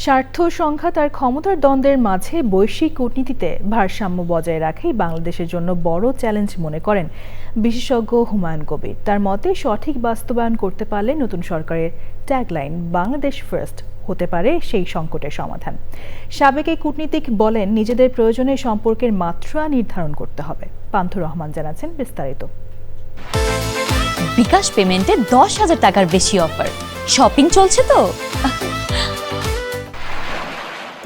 স্বার্থ সংঘাত আর ক্ষমতার দ্বন্দ্বের মাঝে বৈশ্বিক কূটনীতিতে ভারসাম্য বজায় রাখাই বাংলাদেশের জন্য বড় চ্যালেঞ্জ মনে করেন বিশেষজ্ঞ হুমায়ুন কবির। তার মতে সঠিক বাস্তবায়ন করতে পারলে নতুন সরকারের ট্যাগলাইন বাংলাদেশ ফার্স্ট হতে পারে সেই সংকটের সমাধান। সাবেক এই কূটনীতিক বলেন, নিজেদের প্রয়োজনে সম্পর্কের মাত্রা নির্ধারণ করতে হবে। পান্থু রহমান জানাচ্ছেন বিস্তারিত। বিকাশ পেমেন্টে 10,000 টাকার বেশি অফার, শপিং চলছে তো।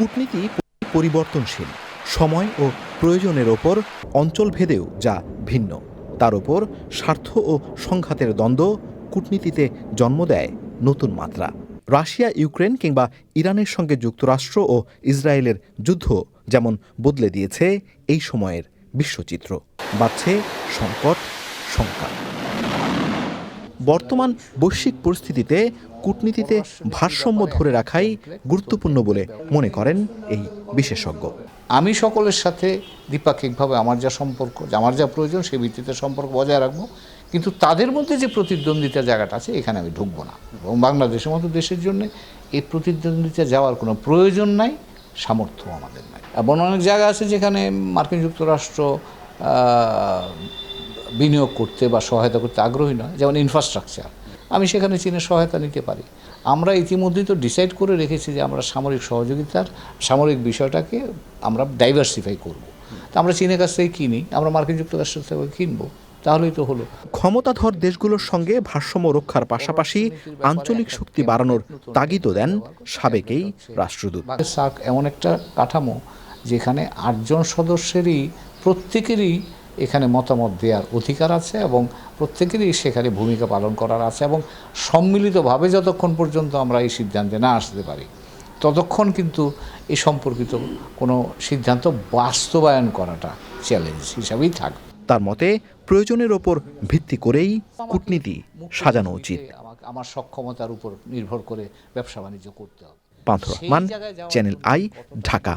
কূটনীতি পরিবর্তনশীল, সময় ও প্রয়োজনের ওপর অঞ্চলভেদেও যা ভিন্ন। তার ওপর স্বার্থ ও সংঘাতের দ্বন্দ্ব কূটনীতিতে জন্ম দেয় নতুন মাত্রা। রাশিয়া ইউক্রেন কিংবা ইরানের সঙ্গে যুক্তরাষ্ট্র ও ইসরায়েলের যুদ্ধ যেমন বদলে দিয়েছে এই সময়ের বিশ্বচিত্র। বাড়ছে সংকট, শঙ্কা। বর্তমান বৈশ্বিক পরিস্থিতিতে কূটনীতিতে ভারসাম্য ধরে রাখাই গুরুত্বপূর্ণ বলে মনে করেন এই বিশেষজ্ঞ। আমি সকলের সাথে দ্বিপাক্ষিকভাবে আমার যা সম্পর্ক, আমার যা প্রয়োজন সেই ভিত্তিতে সম্পর্ক বজায় রাখবো, কিন্তু তাদের মধ্যে যে প্রতিদ্বন্দ্বিতা জায়গাটা আছে এখানে আমি ঢুকবো না। এবং বাংলাদেশের মতো দেশের জন্য এই প্রতিদ্বন্দ্বিতা যাওয়ার কোনো প্রয়োজন নাই, সামর্থ্য আমাদের নাই। এবং অনেক জায়গা আছে যেখানে মার্কিন যুক্তরাষ্ট্র বিনিয়োগ করতে বা সহায়তা করতে আগ্রহী নয়, যেমন ইনফ্রাস্ট্রাকচার। আমি সেখানে চীনের সহায়তা নিতে পারি। আমরা ইতিমধ্যেই তো ডিসাইড করে রেখেছি যে আমরা সামরিক বিষয়টাকে আমরা ডাইভার্সিফাই করব। তা আমরা চীনের কাছ থেকে কিনি, আমরা মার্কিন যুক্তরাষ্ট্র থেকে কিনবো, তাহলেই তো হলো। ক্ষমতাধর দেশগুলোর সঙ্গে ভারসাম্য রক্ষার পাশাপাশি আঞ্চলিক শক্তি বাড়ানোর তাগিদও দেন সাবেক এই রাষ্ট্রদূত। সার্ক এমন একটা কাঠামো যেখানে 8 জন সদস্যেরই প্রত্যেকেরই এখানে মতামত দেওয়ার অধিকার আছে এবং প্রত্যেকেরই সেখানে ভূমিকা পালন করার আছে, এবং সম্মিলিতভাবে যতক্ষণ পর্যন্ত আমরা এই সিদ্ধান্তে না আসতে পারি ততক্ষণ কিন্তু এই সম্পর্কিত কোনো সিদ্ধান্ত বাস্তবায়ন করাটা চ্যালেঞ্জ হিসাবেই থাকবে। তার মতে প্রয়োজনের ওপর ভিত্তি করেই কূটনীতি সাজানো উচিত। আমার সক্ষমতার উপর নির্ভর করে ব্যবসা বাণিজ্য করতে হবে। পান্থু রহমান, চ্যানেল আই, ঢাকা।